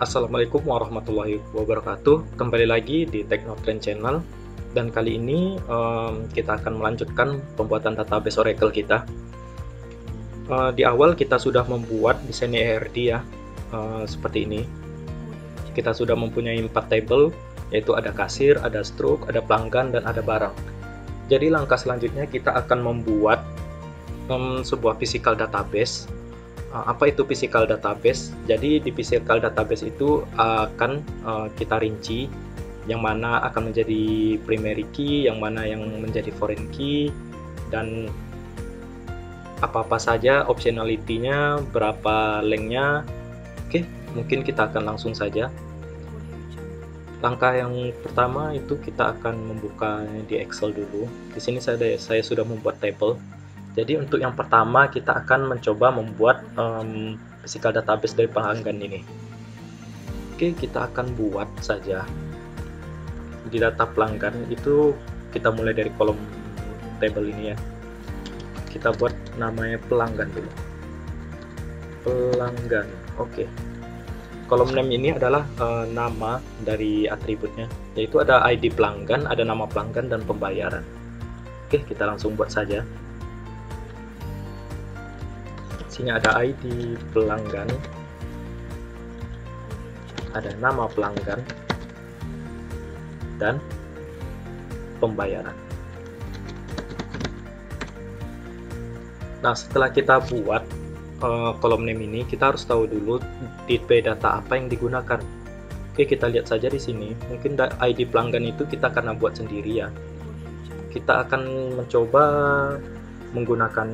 Assalamualaikum warahmatullahi wabarakatuh. Kembali lagi di Teknotrend Channel, dan kali ini kita akan melanjutkan pembuatan database Oracle kita. Di awal kita sudah membuat desain ERD ya, seperti ini. Kita sudah mempunyai 4 table, yaitu ada kasir, ada stroke, ada pelanggan, dan ada barang. Jadi langkah selanjutnya kita akan membuat sebuah physical database. Apa itu physical database? Jadi di physical database itu akan kita rinci yang mana akan menjadi primary key, yang mana yang menjadi foreign key, dan apa-apa saja optionality-nya, berapa length-nya. Oke, mungkin kita akan langsung saja. Langkah yang pertama itu kita akan membuka di Excel dulu. Di sini saya sudah membuat table. Jadi untuk yang pertama kita akan mencoba membuat physical database dari pelanggan ini. Oke, kita akan buat saja. Di data pelanggan itu kita mulai dari kolom table ini ya. Kita buat namanya pelanggan dulu. Pelanggan, oke. Kolom name ini adalah nama dari atributnya, yaitu ada ID pelanggan, ada nama pelanggan, dan pembayaran. Oke, kita langsung buat saja. Sini ada ID pelanggan, ada nama pelanggan, dan pembayaran. Nah, setelah kita buat kolom name ini, kita harus tahu dulu tipe data apa yang digunakan. Oke, kita lihat saja di sini. Mungkin ID pelanggan itu kita akan buat sendiri ya. Kita akan mencoba menggunakan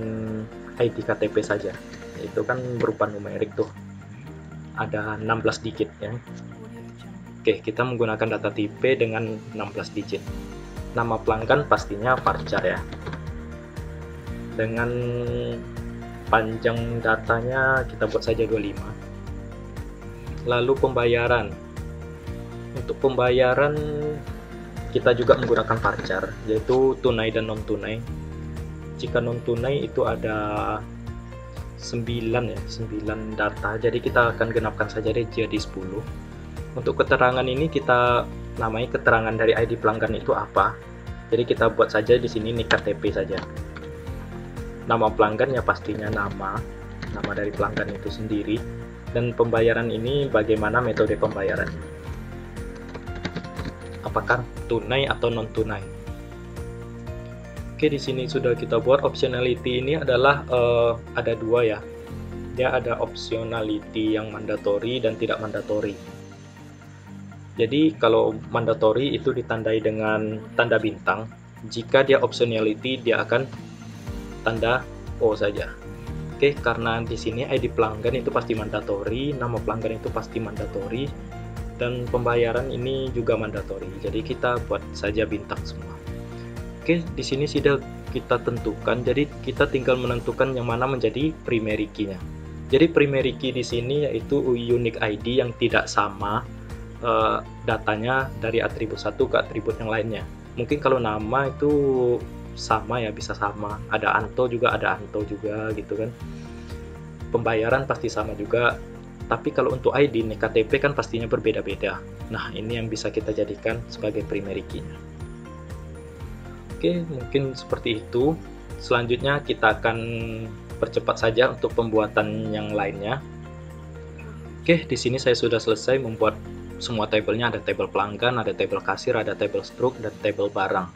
ID KTP saja, itu kan berupa numerik tuh, ada 16 digit ya. Oke, kita menggunakan data tipe dengan 16 digit. Nama pelanggan pastinya varchar ya, dengan panjang datanya kita buat saja 25. Lalu pembayaran, untuk pembayaran kita juga menggunakan varchar, yaitu tunai dan non tunai. Jika non tunai itu ada 9 ya, 9 data, jadi kita akan genapkan saja deh jadi 10. Untuk keterangan ini kita namai keterangan dari ID pelanggan itu apa, jadi kita buat saja di sini nik KTP saja. Nama pelanggan ya pastinya nama dari pelanggan itu sendiri, dan pembayaran ini bagaimana metode pembayaran, apakah tunai atau non tunai. Oke, di sini sudah kita buat. Optionality ini adalah ada dua ya. Dia ada optionality yang mandatory dan tidak mandatory. Jadi kalau mandatory itu ditandai dengan tanda bintang. Jika dia optionality dia akan tanda O saja. Oke, karena di sini ID pelanggan itu pasti mandatory, nama pelanggan itu pasti mandatory, dan pembayaran ini juga mandatory. Jadi kita buat saja bintang semua. Oke, di sini sudah kita tentukan, jadi kita tinggal menentukan yang mana menjadi primary key-nya. Jadi primary key di sini yaitu unique ID yang tidak sama datanya dari atribut satu ke atribut yang lainnya. Mungkin kalau nama itu sama ya, bisa sama. Ada Anto juga, ada Anto juga gitu kan. Pembayaran pasti sama juga. Tapi kalau untuk ID, nik KTP kan pastinya berbeda-beda. Nah, ini yang bisa kita jadikan sebagai primary key-nya. Oke, mungkin seperti itu. Selanjutnya kita akan percepat saja untuk pembuatan yang lainnya. Oke, di sini saya sudah selesai membuat semua tabelnya. Ada table pelanggan, ada table kasir, ada table stroke, dan table barang.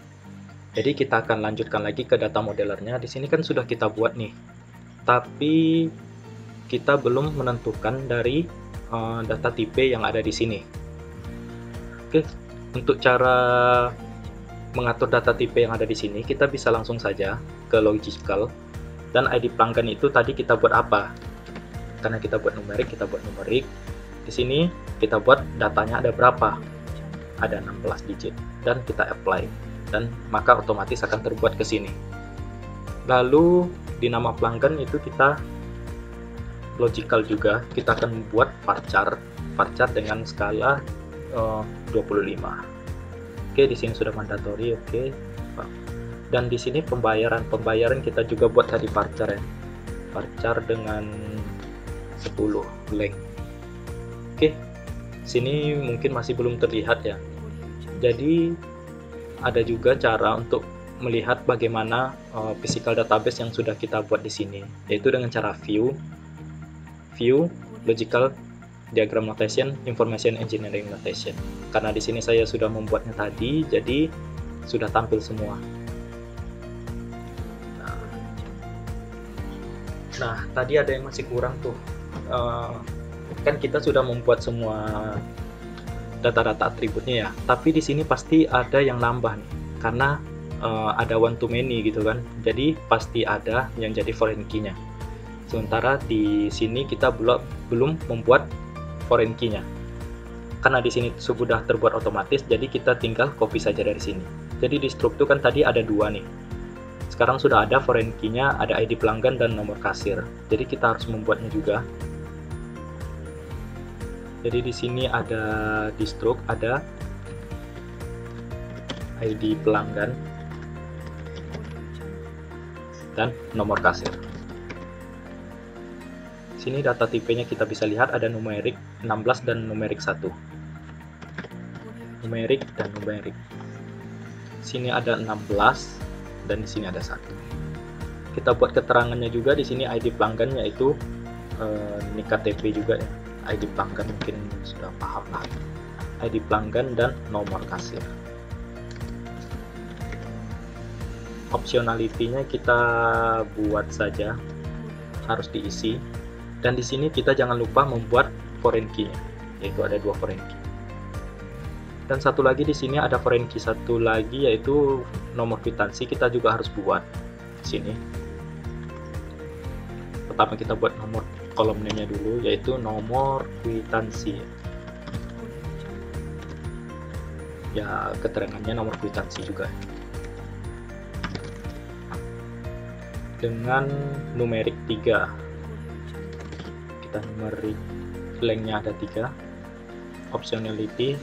Jadi kita akan lanjutkan lagi ke data modelernya. Di sini kan sudah kita buat nih, tapi kita belum menentukan dari data tipe yang ada di sini. Oke, untuk cara mengatur data tipe yang ada di sini, kita bisa langsung saja ke logical, dan ID pelanggan itu tadi kita buat apa? Karena kita buat numerik, kita buat numerik. Di sini kita buat datanya ada berapa? Ada 16 digit, dan kita apply, dan maka otomatis akan terbuat ke sini. Lalu di nama pelanggan itu kita logical juga, kita akan membuat varchar dengan skala 25. Oke, di sini sudah mandatory. Oke, dan di sini pembayaran kita juga buat tadi varchar ya, varchar dengan 10 length. Oke, Sini mungkin masih belum terlihat ya. Jadi ada juga cara untuk melihat bagaimana physical database yang sudah kita buat di sini, yaitu dengan cara view, logical diagram notation, information engineering notation. Karena di sini saya sudah membuatnya tadi, jadi sudah tampil semua. Nah, tadi ada yang masih kurang tuh. Kan kita sudah membuat semua data-data atributnya ya, tapi di sini pasti ada yang nambah nih, karena ada one to many gitu kan. Jadi pasti ada yang jadi foreign key-nya. Sementara di sini kita belum membuat foreign key-nya. Karena di sini sudah terbuat otomatis, jadi kita tinggal copy saja dari sini. Jadi di struktur kan tadi ada 2 nih. Sekarang sudah ada foreign key-nya, ada ID pelanggan dan nomor kasir. Jadi kita harus membuatnya juga. Jadi di sini ada di struk ada ID pelanggan dan nomor kasir. Sini data tipenya kita bisa lihat ada numerik 16 dan numerik 1. Numerik dan numerik. Sini ada 16 dan di sini ada 1. Kita buat keterangannya juga di sini ID pelanggan, yaitu nik KTP juga ya. ID pelanggan mungkin sudah paham lah. ID pelanggan dan nomor kasir. Optionality-nya kita buat saja, harus diisi. Dan di sini kita jangan lupa membuat foreign key-nya, yaitu ada 2 foreign key. Dan satu lagi di sini ada foreign key satu lagi, yaitu nomor kwitansi, kita juga harus buat di sini. Pertama kita buat nomor kolom name-nya dulu, yaitu nomor kwitansi. Ya, keterangannya nomor kwitansi juga. Dengan numerik 3. Kita numerik length-nya ada 3. Optionality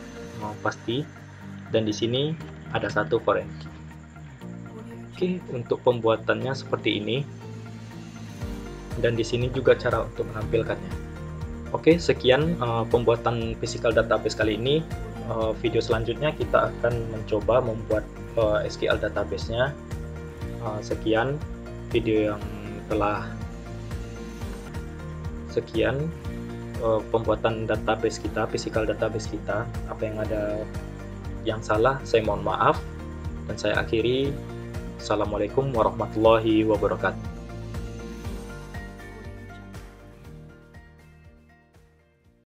pasti, dan di sini ada 1 foreign key. Oke, untuk pembuatannya seperti ini. Dan di sini juga cara untuk menampilkannya. Oke, sekian pembuatan physical database kali ini. Video selanjutnya kita akan mencoba membuat SQL database-nya. Sekian video yang telah pembuatan database kita, physical database kita. Apa yang ada yang salah, saya mohon maaf, dan saya akhiri. Assalamualaikum warahmatullahi wabarakatuh.